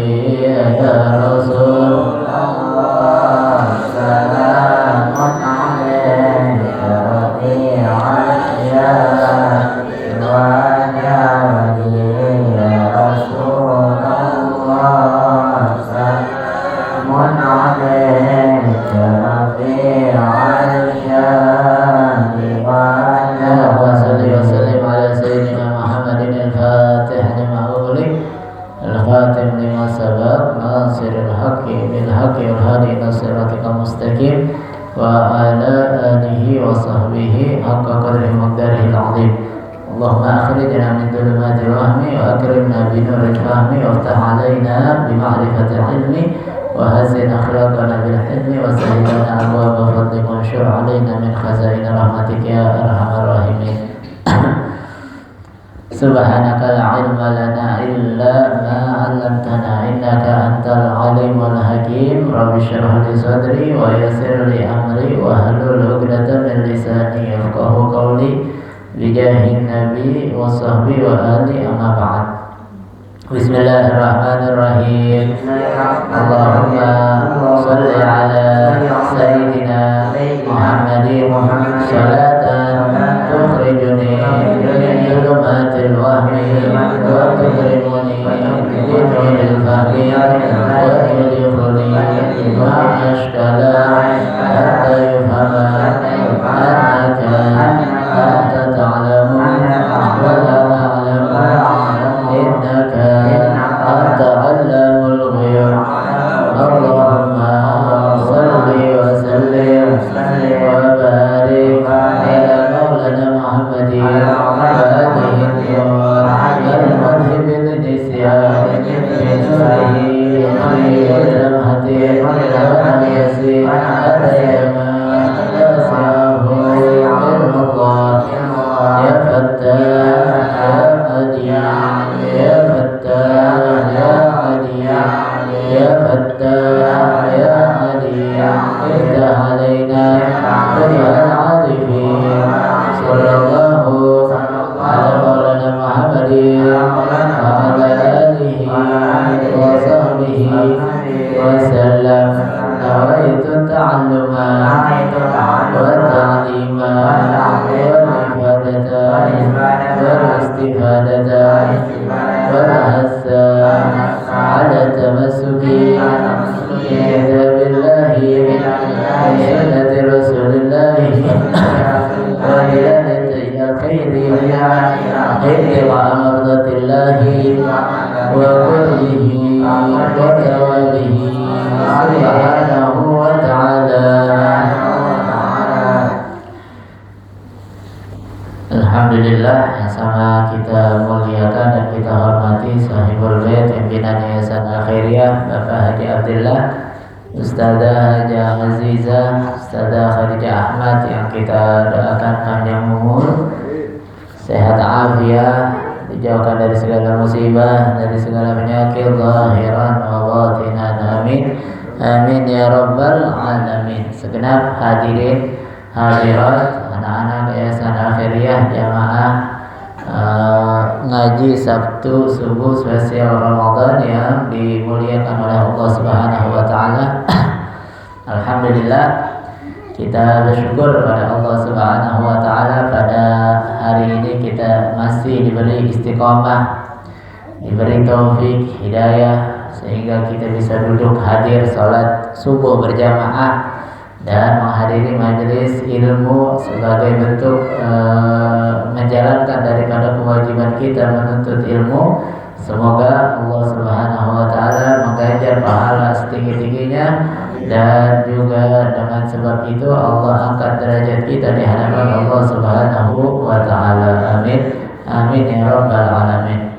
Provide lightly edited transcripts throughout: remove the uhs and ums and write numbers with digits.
ya Rasulullah, salamun alayka rafi'al syahri wa jawadi ya Rasulullah, salamun alayka rafi'al syahri wa jawadi wa sallim ala sayyidina Muhammadin al-fatih lima ughliq al-khatim lima sabaq nasiril haqqi bil haqqi wal hadi ila siratikal mustaqim wa ala alihi wa sahbihi haqqa qadrihi miqdarihi al-'azim. Allahumma akhrijna min dhulumatil wahmi wa akrimna bi nuril fahmi waftah 'alaina bi ma'rifatil ilmi wa hasin akhlaqana bil hilmi wa sahhil lana abwaaba fadlika wa anshur 'alaina min khazain rahmatika ya arhamar rahimin. Subhanaka la ilma lana illa ma 'allamtana innaka antal alimul hakim. Rabbi shrah li sadri wa yassir li amri wa hlul 'uqdatam min lisani yafqahu qawli bi jahin nabi wa sahbi wa ali amma ba'd. Bismillahirrahmanirrahim. Allahumma shalli ala sayyidina Muhammadin salatan tukhrijuni min dhulumatil wahmi wa tukrimuni bi nuril fahmi wa tudkhiluni ma'ashkala hatta yufhama annaka anta ta'lamu wa la a'lamu innaka anta 'allamul ghuyub. Allahumma salli wa sallim wa barik ala maulana Muhammadin wa alihi al-muhib al-nisyan min sahih al-hamdi al-yasir al-yama al-sahu al-muqad ya fattah ya adiyah ya fattah ya adiyah ya fattah ya adiyah iftah alaina ya al-arifin sallallahu ala maulana Muhammadin wa ala alihi wa sahbihi wa sallam. Nawaitu ta'alluma wa ta'lima wa ifadata wa istifadata wa hassa ala tamassuki kitabillahi wa sunnati rasulillahi wa ilanati al-khairi wa amradatillahi wa kullihi wa tawabihi subhanahu wa ta'ala. Alhamdulillah, yang sama kita muliakan dan kita hormati Sahibul Bait pimpinan Yayasan Al-Khairiyah Bapak Haji Abdullah, Ustazah Haja Azizah, Ustazah Khadijah Ahmad, yang kita doakan panjang umur, sehat afiat, dijauhkan dari segala musibah, dari segala penyakit zahiran wa batinan. Amin amin ya rabbal alamin. Segenap hadirin hadirat, anak-anak Yayasan Al-Khairiyah jamaah ngaji Sabtu subuh spesial Ramadan yang dimuliakan oleh Allah Subhanahu wa taala. Alhamdulillah, kita bersyukur kepada Allah Subhanahu wa taala pada hari ini kita masih diberi istiqamah, diberi taufik hidayah sehingga kita bisa duduk hadir salat subuh berjamaah dan menghadiri majelis ilmu sebagai bentuk menjalankan daripada kewajiban kita menuntut ilmu. Semoga Allah Subhanahu wa taala mengganjar pahala setinggi-tingginya, dan juga dengan sebab itu Allah angkat derajat kita di hadapan Allah Subhanahu wa taala. Amin amin ya rabbal alamin.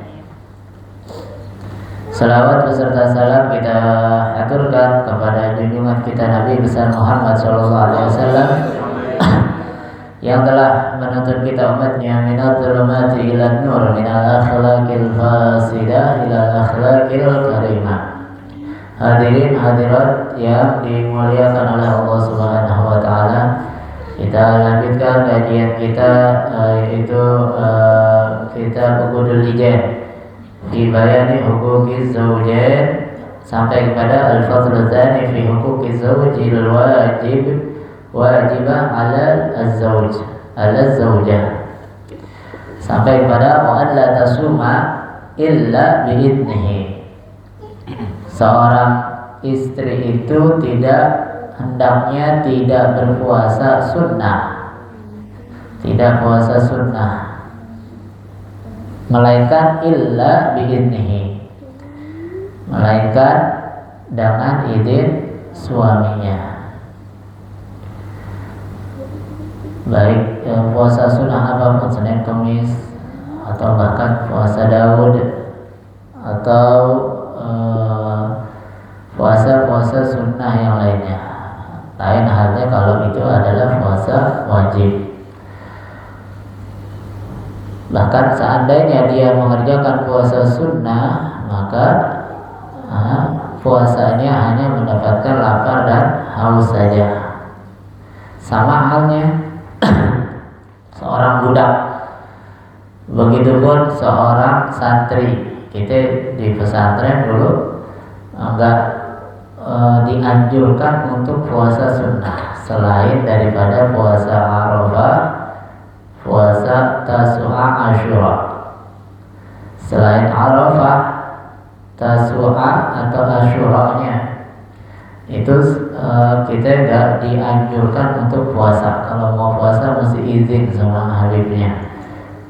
Salawat beserta salam kita aturkan kepada junjungan kita Nabi besar Muhammad SAW yang telah menuntun kita umatnya minal dhulumati ilan nur, minal akhlaqil fasidah ilal akhlaqil karimah. Hadirin hadirat yang dimuliakan oleh Allah Subhanahu wa taala, kita lanjutkan kajian kita yaitu kitab Uqudul Lijan fi bayani huquqiz zawjain sampai kepada al-fadlu tsani fi huquqi zawjil wajibah ala az-zawjah sampai kepada wa an la tasuma illa biidnihi. Seorang istri itu hendaknya tidak berpuasa sunnah, tidak puasa sunnah, melainkan illa biidnihi, melainkan dengan izin suaminya. Baik puasa sunnah apapun, Senin Kamis atau bahkan puasa Daud atau puasa sunnah yang lainnya. Lain halnya kalau itu adalah puasa wajib. Bahkan seandainya dia mengerjakan puasa sunnah, maka puasanya hanya mendapatkan lapar dan haus saja. Sama halnya seorang budak, begitupun seorang santri. Kita di pesantren dulu enggak dianjurkan untuk puasa sunnah selain daripada puasa Arafah, puasa Tasu'a, Asyura. Selain Arafah, Tasu'a atau Asyuranya itu kita enggak dianjurkan untuk puasa. Kalau mau puasa mesti izin sama habibnya.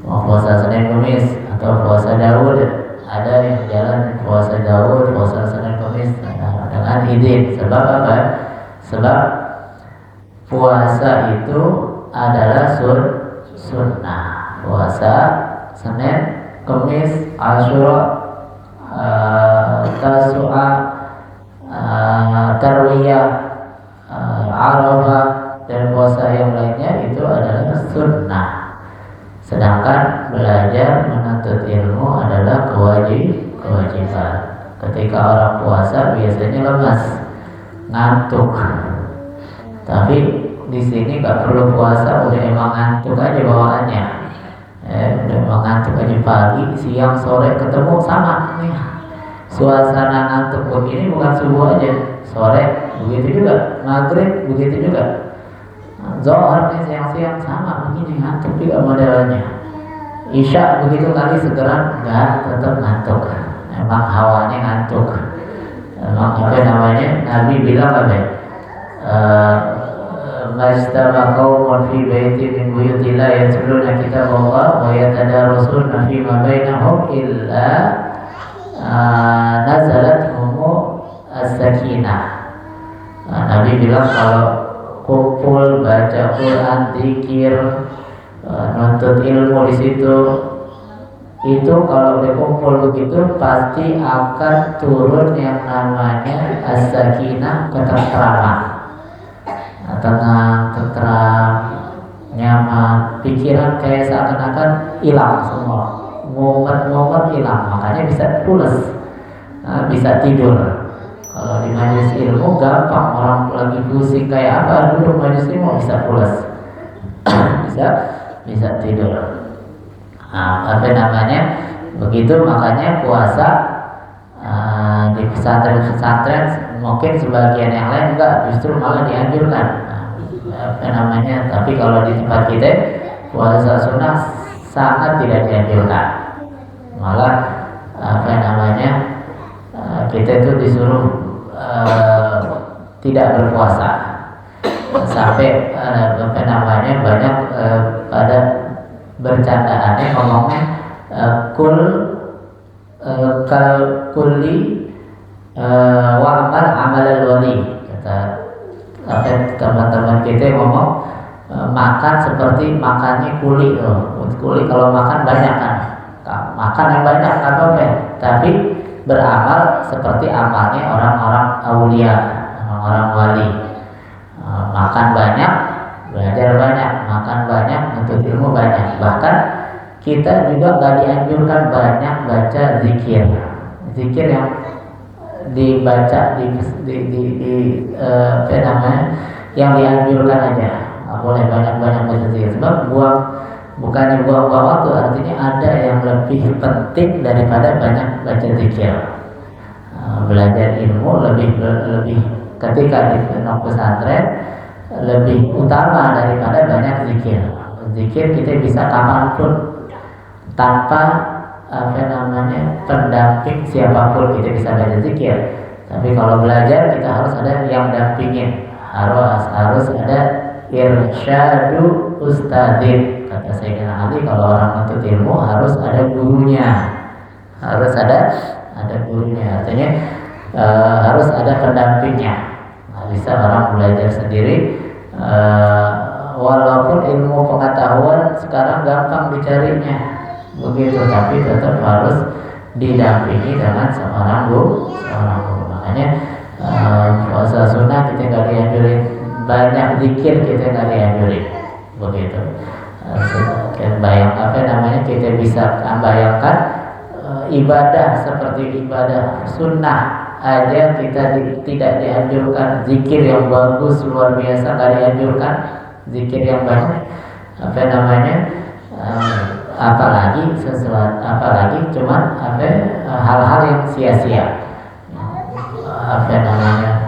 Mau puasa Senin Kamis atau puasa Daud, ada yang jalan puasa Daud, puasa Senin Kamis dengan izin. Sebab apa? Sebab puasa itu adalah sunnah. Puasa Senin, Kamis, Asyura, Tasu'a, Tarwiyah, Arafah dan puasa yang lainnya itu adalah sunnah. Sedangkan belajar menuntut ilmu adalah kewajiban. Ketika orang puasa biasanya lemas, ngantuk. Tapi di sini nggak perlu puasa, udah emang ngantuk aja bawaannya. Udah emang ngantuk aja pagi, siang, sore ketemu sama nih. Suasana ngantuk begini bukan subuh aja, sore begitu juga, maghrib begitu juga, zuhur nih siang-siang sama begini ngantuk juga modelnya. Isya begitu kali segera nggak, tetap ngantuk. Emang hawanya ngantuk. Emang apa namanya? Nabi bilang apa? Majtama qaumun fi baitin min buyutillah yatluna kitaballah wa yatadarusuna fi ma bainahum illa nazalat humu as-sakinah. Nabi bilang kalau kumpul baca Quran, zikir, nuntut ilmu di situ, itu kalau berkumpul begitu pasti akan turun yang namanya as-sakinah, ketentraman, tenang, tentram, nyaman, pikiran kayak seakan-akan hilang semua. Momen-momen hilang, makanya bisa pulas, bisa tidur. Kalau di majelis ilmu gampang, orang lagi pusing kayak apa, duduk majelis ilmu bisa pulas, bisa tidur. Apa namanya? Begitu makanya puasa di pesantren mungkin sebagian yang lain enggak, justru malah dianjurkan. Apa namanya? Tapi kalau di tempat kita puasa sunnah sangat tidak dianjurkan. Malah apa namanya, kita itu disuruh tidak berpuasa sampai apa namanya banyak pada bercandaannya ngomongnya kulli wa amal al-wali, kata apa teman-teman kita ngomong makan seperti makannya kuli. Kuli kalau makan banyak kan, makan yang banyak apa tapi beramal seperti amalnya orang-orang aulia, orang-orang wali. Makan banyak, belajar banyak, makan banyak, nuntut ilmu banyak. Bahkan kita juga nggak dianjurkan banyak baca zikir yang dibaca di apa namanya, yang dianjurkan aja. Nggak boleh banyak-banyak baca zikir, sebab bukannya buang-buang waktu, artinya ada yang lebih penting daripada banyak baca zikir. belajar ilmu lebih ketika di pondok pesantren lebih utama daripada banyak zikir. Zikir kita bisa kapanpun tanpa pendamping siapapun kita bisa baca zikir. Tapi kalau belajar kita harus ada yang dampingin, harus ada irsyadu ustadzin. Kata Sayyidina Ali, kalau orang menuntut ilmu harus ada gurunya, harus ada gurunya. Artinya harus ada pendampingnya. Nggak bisa orang belajar sendiri. Walaupun ilmu pengetahuan sekarang gampang dicarinya, begitu, tapi tetap harus didampingi dengan seorang guru. Makanya puasa sunnah kita nggak dianjurin, banyak zikir kita nggak dianjurin, begitu. Kita bisa bayangkan ibadah seperti ibadah sunnah aja kita tidak dianjurkan. Zikir yang bagus luar biasa nggak dianjurkan, zikir yang banyak apalagi cuman hal-hal yang sia-sia,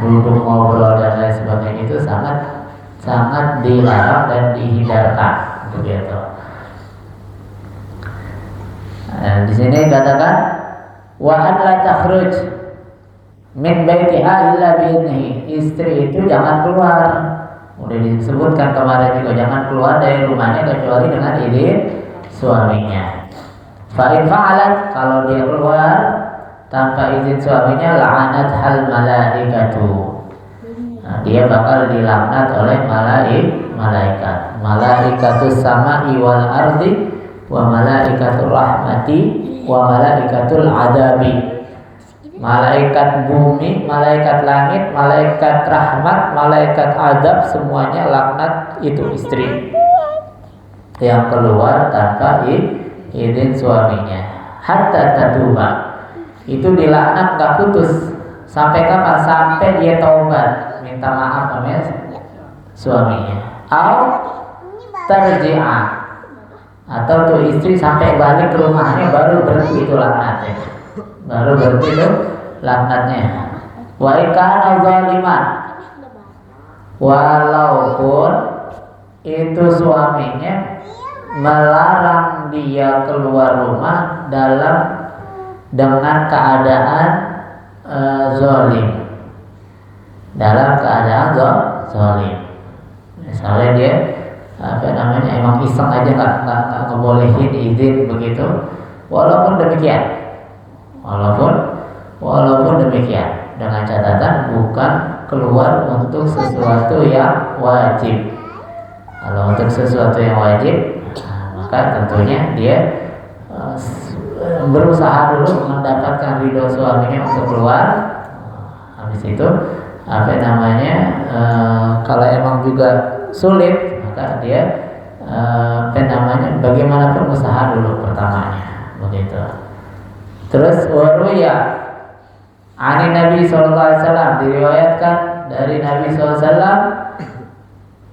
duduk ngobrol dan lain sebagainya, itu sangat dilarang dan dihindarkan, begitu. Di sini katakan wa an la takhruj min baitiha illa bi'idnihi. Istri itu jangan keluar, udah disebutkan kemarin juga, jangan keluar dari rumahnya kecuali dengan izin suaminya. Fa in fa'alat, kalau dia keluar tanpa izin suaminya, la'anat hal malaikatu, dia bakal dilaknat oleh malaikat. Malaikatus sama'i wal ardi wa malaikatur rahmati wa malaikatul adabi. Malaikat bumi, malaikat langit, malaikat rahmat, malaikat adab, semuanya laknat itu istri yang keluar tanpa izin suaminya. Hatta tatuba, itu dilaknat gak putus. Sampai kapan? Sampai dia taubat, minta maaf sama suaminya. Tarji'ah, atau tuh istri sampai balik ke rumahnya baru berhenti itu laknatnya, Wa ikana zaliman, walaupun itu suaminya melarang dia keluar rumah dengan keadaan zalim, misalnya dia emang iseng aja nggak ngebolehin izin begitu. Walaupun demikian dengan catatan bukan keluar untuk sesuatu yang wajib. Kalau untuk sesuatu yang wajib, maka tentunya dia berusaha dulu mendapatkan ridho suaminya untuk keluar. Habis itu kalau emang juga sulit, maka dia bagaimanapun usaha dulu pertamanya, begitu. Terus waruya ani Nabi SAW, diriwayatkan dari Nabi SAW,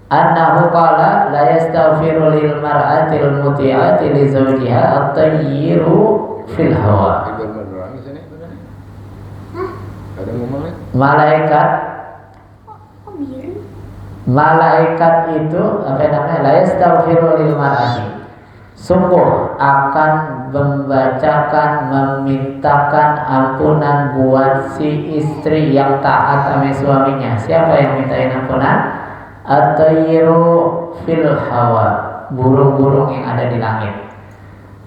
annahu qala la yastaghfiru lil mar'atil muti'ati li zawjiha at-tayyiru fil hawa. Malaikat itu la yastaghfiru lil mar'ati, sungguh akan membacakan, memintakan ampunan buat si istri yang taat sama suaminya. Siapa yang mintain ampunan? At-tayyiru fil hawa, burung-burung yang ada di langit,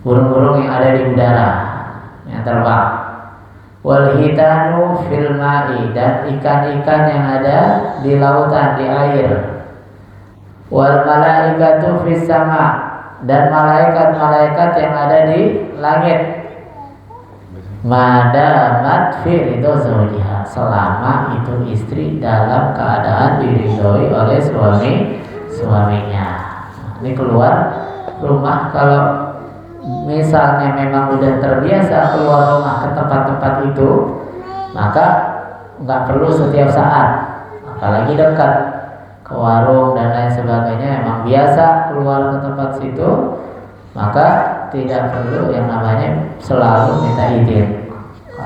burung-burung yang ada di udara yang terbang. Wal hitanu fil ma'i, dan ikan-ikan yang ada di lautan, di air. Wal malaikatu fis sama, dan malaikat-malaikat yang ada di langit. Madamat fi ridho zawjiha, selama itu istri dalam keadaan diridhoi oleh suaminya. Ini keluar rumah, kalau misalnya memang udah terbiasa keluar rumah ke tempat-tempat itu, maka nggak perlu setiap saat, apalagi dekat ke warung dan lain sebagainya, memang biasa keluar ke tempat situ, maka tidak perlu yang namanya selalu minta izin.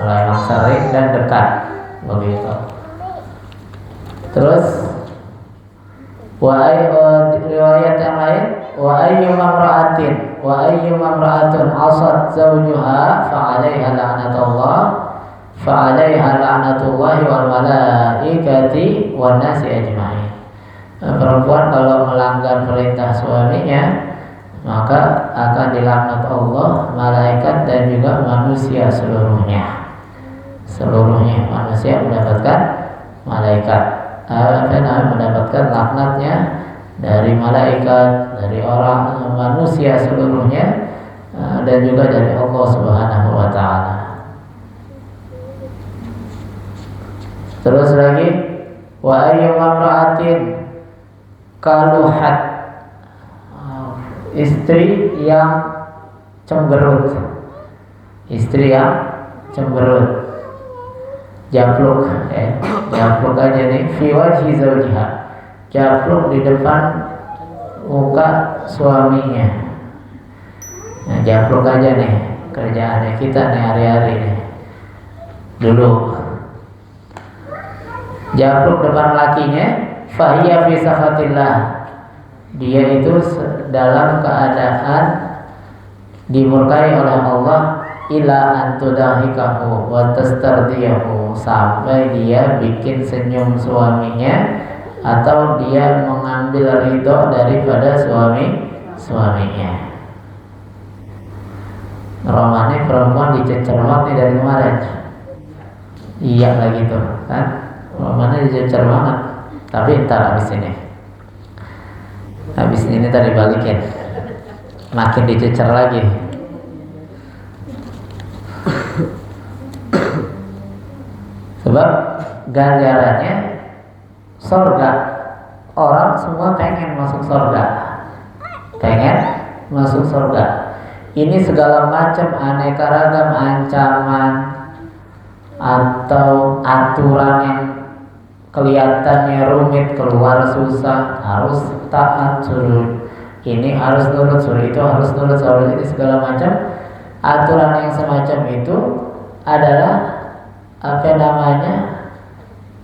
kalau emang sering dan dekat begitu. Terus riwayat yang lain, wa ayyuma imra'atun asat zawjuha fa 'alaiha la'natullahi wal malaikati wan nasi ajma'in. Perempuan kalau melanggar perintah suaminya maka akan dilaknat Allah, malaikat dan juga manusia seluruhnya. Seluruhnya manusia mendapatkan mendapatkan laknatnya dari malaikat, dari orang manusia seluruhnya, dan juga dari Allah Subhanahu wa taala. Terus lagi, wa ayyuma imra'atin kaluhat, istri yang cemberut. Istri yang cemberut, japluk japluk aja nih, fi wajhi zawjiha, japluk di depan muka suaminya. Nah, japluk aja nih kerjaannya kita nih hari-hari nih. Dulu japluk depan lakinya, fahiya fi sakhatillah, dia itu dalam keadaan dimurkai oleh Allah, ila antudahikahu wa tastardiyahu, sampai dia bikin senyum suaminya atau dia mengambil ridho daripada suaminya. Romane perempuan dicecer nih dari kemarin. Iya lagi tuh kan, romane dicecer banget. Tapi ntar habis ini tadi balikin, makin dicecer lagi. Sebab ganjarannya surga. Orang semua pengen masuk surga. Ini segala macam aneka ragam ancaman atau aturan yang kelihatannya rumit, keluar susah, harus taat, suruh ini harus nurut, suruh itu harus nurut, suruh ini, segala macam aturan yang semacam itu adalah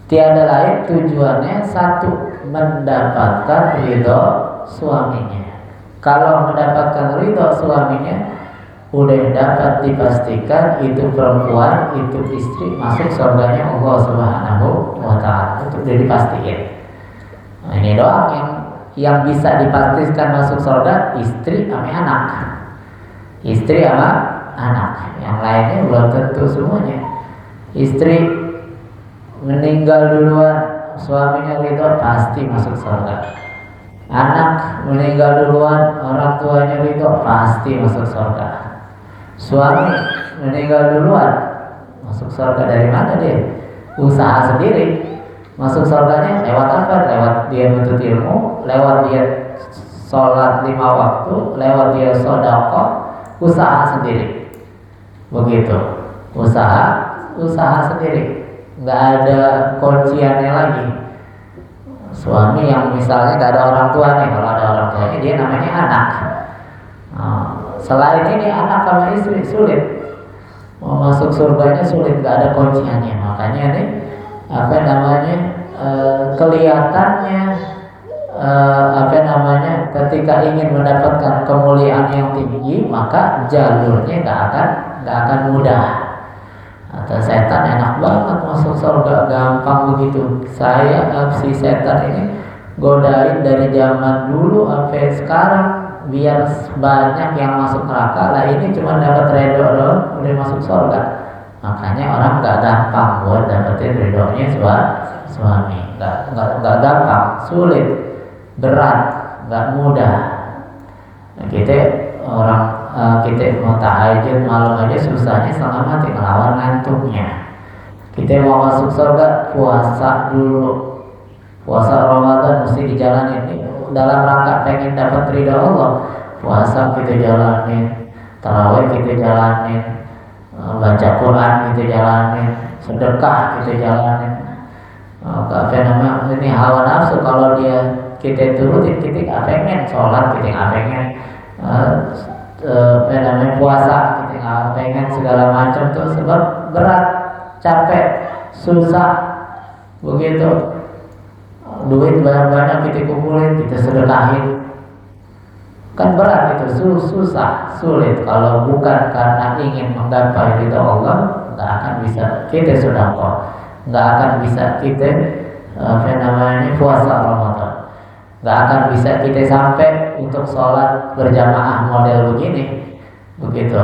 tiada lain tujuannya satu, mendapatkan ridho suaminya. Kalau mendapatkan ridho suaminya, udah dapat dipastikan itu perempuan, itu istri masuk surganya Allah Subhanahu wa taala. Itu udah dipastikan. Nah, ini doang yang bisa dipastikan masuk surga, istri sama anak. Istri sama anak. Yang lainnya belum tentu semuanya. Istri meninggal duluan, suaminya ridho, pasti masuk surga. Anak meninggal duluan, orang tuanya ridho, pasti masuk surga. Suami meninggal duluan, masuk surga dari mana dia? Usaha sendiri. Masuk surganya lewat apa? Lewat dia menuntut ilmu, lewat dia sholat 5 waktu, lewat dia sedekah, usaha sendiri. Begitu. Usaha sendiri. Nggak ada kunciannya lagi. Suami yang misalnya nggak ada orang tuanya, kalau ada orang tuanya dia namanya anak. Selain ini anak sama istri sulit, mau masuk surganya sulit, nggak ada kunciannya. Makanya nih kelihatannya ketika ingin mendapatkan kemuliaan yang tinggi, maka jalurnya nggak akan mudah. Atau setan enak banget masuk surga, gampang begitu. Si setan ini godain dari zaman dulu sampai sekarang biar banyak yang masuk neraka. Lah ini cuma dapat ridho doang udah masuk surga. Makanya orang nggak gampang buat dapetin ridhonya suami. Nggak gampang, sulit, berat, nggak mudah. Nah, kita mau tahajud malam aja susahnya setengah mati ngelawan ngantuknya. Kita mau masuk surga, puasa dulu. Puasa Ramadan mesti dijalanin dalam rangka pengen dapat ridha Allah. Puasa kita jalanin, tarawih kita jalanin, baca Quran kita jalanin, sedekah kita jalanin. Ini hawa nafsu kalau kita turutin, kita nggak pengen sholat, kita nggak pengen puasa, kita pengen segala macam tuh sebab berat, capek, susah, begitu. Duit banyak-banyak kita kumpulin, kita sedekahin, kan berat itu, susah, sulit. Kalau bukan karena ingin menggapai ridha Allah, nggak akan bisa kita sedekah, nggak akan bisa kita puasa Ramadan, nggak akan bisa kita sampai untuk sholat berjamaah model begini, begitu.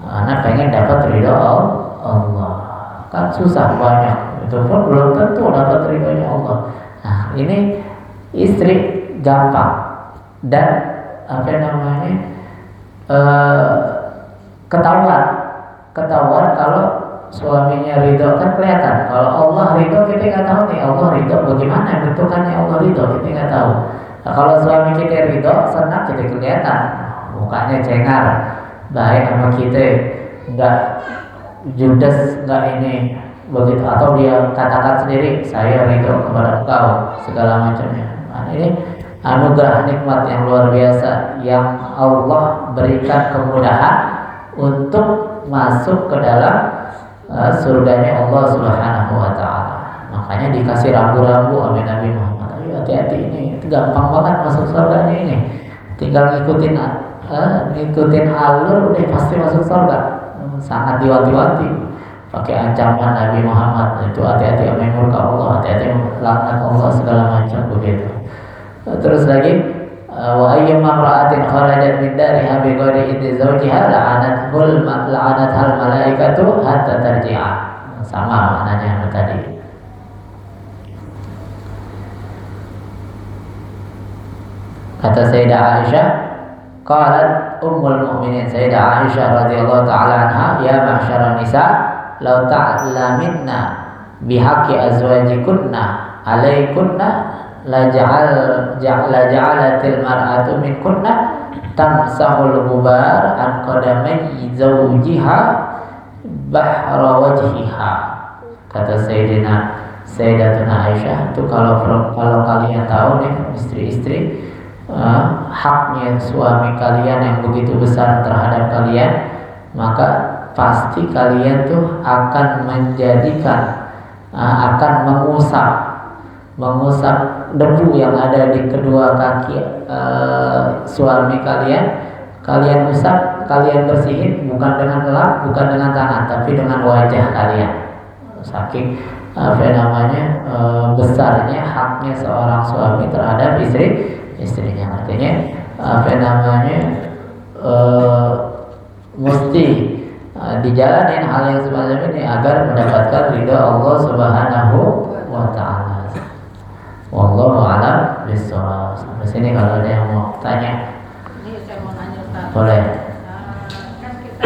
Anak pengen dapat ridha Allah, kan susah banyak, itu pun belum tentu dapat ridhonya Allah. Nah, ini istri gampang dan ketahuan kalau suaminya ridho, kan kelihatan. Kalau Allah ridho kita nggak tahu nih, Allah ridho bagaimana bentukannya, Allah ridho kita nggak tahu. Nah, kalau suami kita ridho, senang, kita kelihatan mukanya cengar, baik sama kita, nggak judes, nggak ini begitu, atau dia katakan sendiri saya ridho kepada engkau segala macamnya. Nah, ini anugerah nikmat yang luar biasa yang Allah berikan kemudahan untuk masuk ke dalam surganya Allah Subhanahu wa taala. Makanya dikasih rambu-rambu oleh Nabi Muhammad. Ayo hati-hati, ini gampang banget masuk surganya ini. Tinggal ngikutin alur udah pasti masuk surga. Sangat diwati-wati. Pakai ancaman Nabi Muhammad itu, hati-hati sama murka Allah, hati-hati laknat Allah segala macam begitu. Terus lagi wa ayyuma imra'atin kharajat min dariha bi ghairi idzni zawjiha la'anathal malaikatu hatta tarji'a. Sama maknanya tadi. Kata Sayyidah Aisyah, qalat ummul mu'minin Sayyidah Aisyah radhiyallahu ta'ala anha, ya ma'syaran nisa law ta'laminna bihaqqi azwajikunna alaikunna la ja'alatil mar'atu minkunna tamsahul ghubar an qadamai zawjiha bahra wajhiha. Kata Sayyidatuna Aisyah, itu kalau kalian tahu nih istri-istri, haknya suami kalian yang begitu besar terhadap kalian, maka pasti kalian tuh akan mengusap debu yang ada di kedua kaki suami kalian usap, kalian bersihin, bukan dengan lap, bukan dengan tangan, tapi dengan wajah kalian. Saking besarnya haknya seorang suami terhadap istrinya. Artinya mesti dijalanin hal yang semacam ini agar mendapatkan ridha Allah Subhanahu wa taala. Wallahu a'lam bishawab. Sampai sini kalau ada yang mau tanya. Ini saya mau nanya Ustaz. Boleh. Kan kita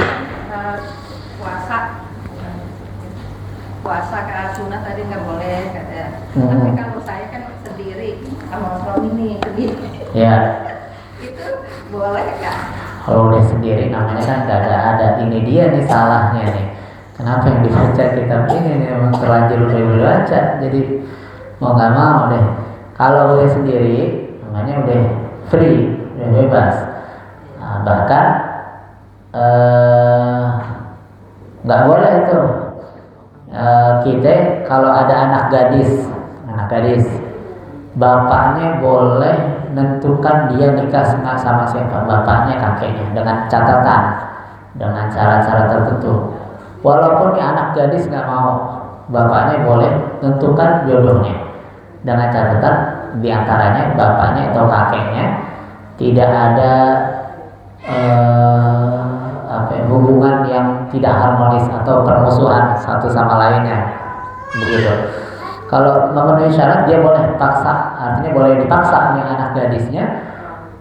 puasa ke sunnah tadi nggak boleh katanya. Tapi kalau saya kan sendiri sama suami nih sendiri. Ya. Itu boleh nggak? Kalau udah sendiri namanya kan gak ada. Ini dia nih salahnya nih. Kenapa yang dibaca kitab ini nih, memang terlanjur udah dibaca. Jadi mau nggak mau deh. Kalau udah sendiri namanya udah free, udah bebas. Nah, bahkan nggak boleh itu. Kita kalau ada anak gadis, bapaknya boleh menentukan dia nikah sama siapa, bapaknya kakeknya, dengan catatan, dengan syarat-syarat tertentu. Walaupun nih anak gadis nggak mau, bapaknya boleh tentukan jodohnya dengan catatan diantaranya bapaknya atau kakeknya tidak ada hubungan yang tidak harmonis atau permusuhan satu sama lainnya, begitu. Kalau memenuhi syarat dia boleh paksa, artinya boleh dipaksa nih anak gadisnya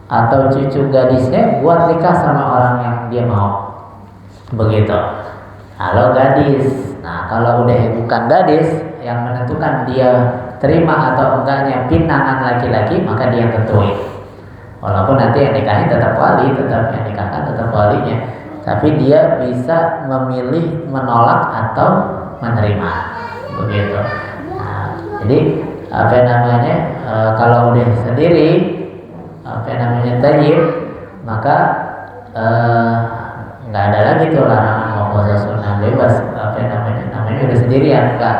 atau cucu gadisnya buat nikah sama orang yang dia mau, begitu. Kalau gadis, nah kalau udah bukan gadis yang menentukan dia terima atau enggaknya pinangan laki-laki, maka dia tentuin. Walaupun nanti yang nikahin tetap wali, tetap yang nikahkan tetap walinya, tapi dia bisa memilih menolak atau menerima, begitu. Jadi kalau udah sendiri thayyib, maka nggak ada lagi tuh larangan mau puasa sunnah, bebas apa namanya udah sendirian, nggak,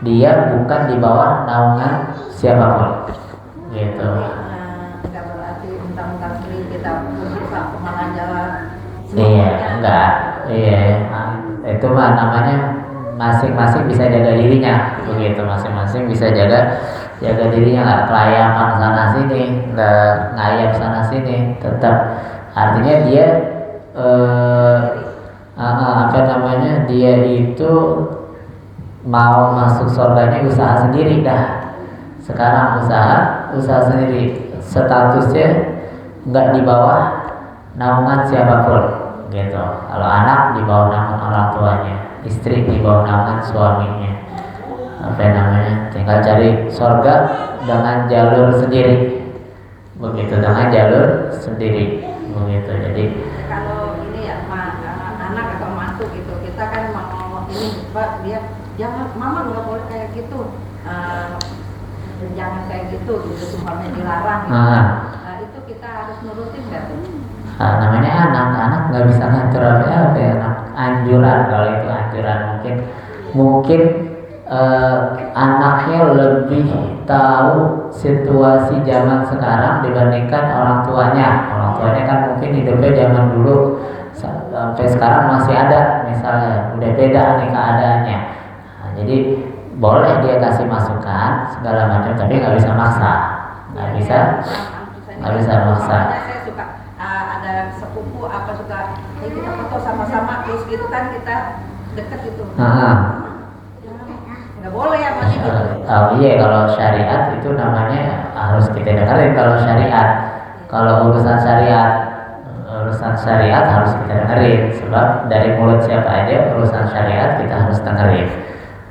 dia bukan di bawah naungan siapapun gitu. Nggak berarti mentang-mentang sering kita bisa kemana jalan. Iya, enggak, iya, itu mah namanya masing-masing bisa jaga dirinya begitu, masing-masing bisa jaga dirinya, nggak kelayapan sana sini, nggak ngayap sana sini, tetap artinya dia dia itu mau masuk surganya usaha sendiri dah. Sekarang usaha sendiri, statusnya nggak di bawah naungan siapapun gitu. Kalau anak di bawah naungan orang tuanya, istri di bawah naungan suaminya, tinggal cari surga dengan jalur sendiri begitu, dengan jalur sendiri begitu. Jadi kalau ini ya anak atau mantu gitu, kita kan mau ini Pak, dia jangan, mama nggak boleh kayak gitu, jangan kayak gitu sumpahnya dilarang gitu. Itu kita harus nurutin nggak tuh? Namanya anak nggak bisa ngatur apa ya, anjuran. Kalau itu anjuran mungkin anaknya lebih tahu situasi zaman sekarang dibandingkan orang tuanya. Orang tuanya kan mungkin hidupnya zaman dulu sampai sekarang masih ada, misalnya udah beda nih keadaannya. Jadi boleh dia kasih masukan segala macam, tapi nggak bisa maksa, nggak bisa maksa. Saya suka ada sepupu apa suka kita foto sama-sama terus gitu kan, kita deket gitu. Nggak boleh ya Pak gitu. Iya, kalau syariat itu namanya harus kita dengerin. Kalau syariat, kalau urusan syariat harus kita dengerin, sebab dari mulut siapa aja urusan syariat kita harus dengerin.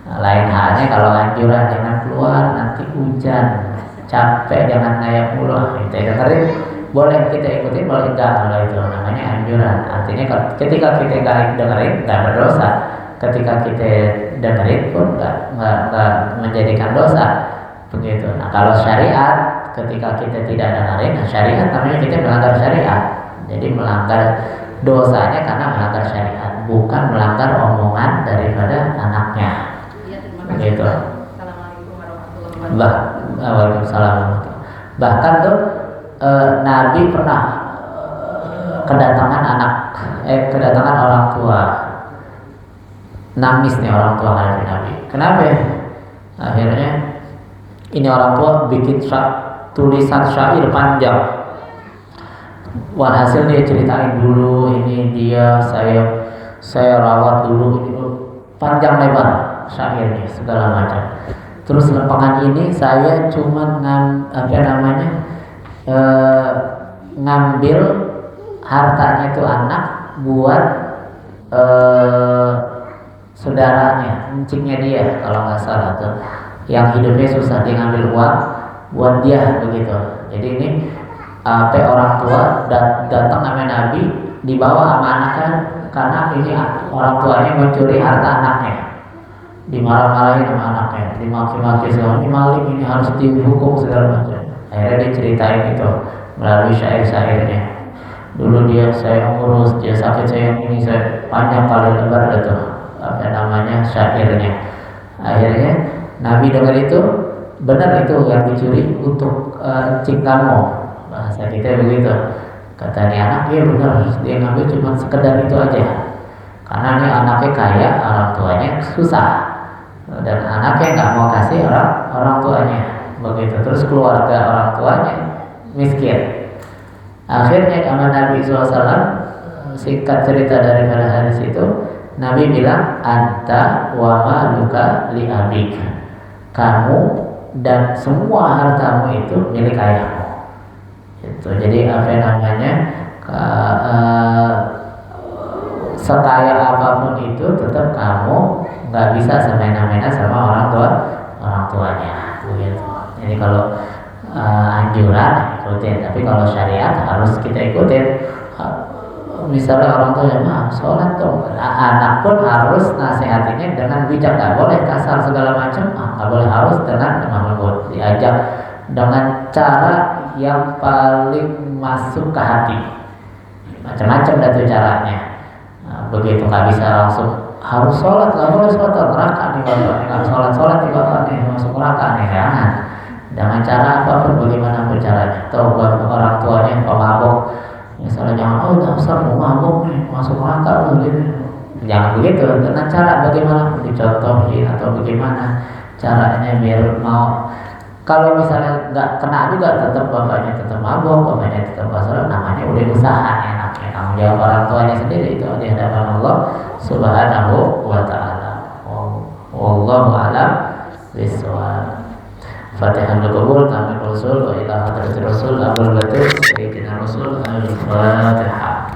Lain halnya kalau anjuran jangan keluar nanti hujan, capek jangan ngayap mulu, kita dengerin, boleh kita ikutin, boleh enggak. Kalau itu namanya anjuran, artinya ketika kita nggak dengerin nggak berdosa, ketika kita dengerin pun nggak menjadikan dosa begitu. Nah kalau syariat, ketika kita tidak dengerin, nah syariat namanya kita melanggar syariat. Jadi melanggar dosanya karena melanggar syariat, bukan melanggar omongan daripada anaknya. Iya, terima kasih. Begitu. Assalamualaikum warahmatullahi wabarakatuh. Waalaikumsalam. Bahkan tuh Nabi pernah kedatangan orang tua. Nangis nih orang tua hari Nabi. Kenapa ya? Akhirnya ini orang tua bikin tulisan syair panjang. Walhasil dia ceritain dulu, ini dia saya rawat dulu, ini panjang lebar syairnya segala macam. Terus lempengan ini saya cuma ngambil hartanya itu anak buat saudaranya, enciknya dia kalau nggak salah tuh, yang hidupnya susah, dia ngambil uang buat dia begitu. Jadi ini orang tua datang sama Nabi, dibawa sama anaknya karena ini orang tuanya mencuri harta anaknya, dimarah-marahin sama anaknya, dimaki-maki segala, ini maling, ini harus dihukum segala macam. Akhirnya dia ceritain itu melalui syair-syairnya. Dulu saya ngurus, dia sakit, saya ini, saya panjang kali lebar itu syairnya. Akhirnya Nabi dengar itu, benar itu yang dicuri untuk encik kamu, bahasa kita begitu. Kata dia anak, iya benar, dia ngambil cuma sekedar itu aja, karena ini anaknya kaya, orang tuanya susah, dan anaknya nggak mau kasih orang tuanya begitu. Terus keluarga orang tuanya miskin. Akhirnya sama Nabi SAW, singkat cerita daripada hadis itu, Nabi bilang, anta wa maluka li abik, kamu dan semua hartamu itu milik ayahmu. Itu jadi sekaya apapun itu tetap kamu nggak bisa semena-mena sama orang tuanya begitu. Jadi kalau anjuran ikutin, tapi kalau syariat harus kita ikutin. Misalnya orang tua sholat dong, anak pun harus nasihatinya dengan bijak, nggak boleh kasar segala macam, nggak boleh, harus dengan lemah lembut, diajak dengan cara yang paling masuk ke hati. Macam-macam dah tuh caranya. begitu nggak bisa langsung harus sholat, nggak boleh sholat neraka nih bapak, nggak sholat nih bapak nih masuk neraka nih, jangan. Dengan cara apapun, bagaimanapun caranya. Atau buat orang tuanya yang pemabuk, misalnya jangan, oh dasar mau mabuk nih masuk neraka begini. Jangan begitu, dengan cara bagaimanapun dicontohin atau bagaimana caranya biar mau. Kalau misalnya nggak kena juga, tetap bapaknya tetap mabuk, bapaknya tetap basah, namanya udah usaha enaknya. Tanggung jawab orang tuanya sendiri itu di hadapan Allah Subhanahu wa Ta'ala. Wallahu a'lam bishawab. Fatihah al-Qubur, Tamim Rasul, wa ila hadratir Rasul, Abul Batil, Sayyidina Rasul, Al-Fatihah.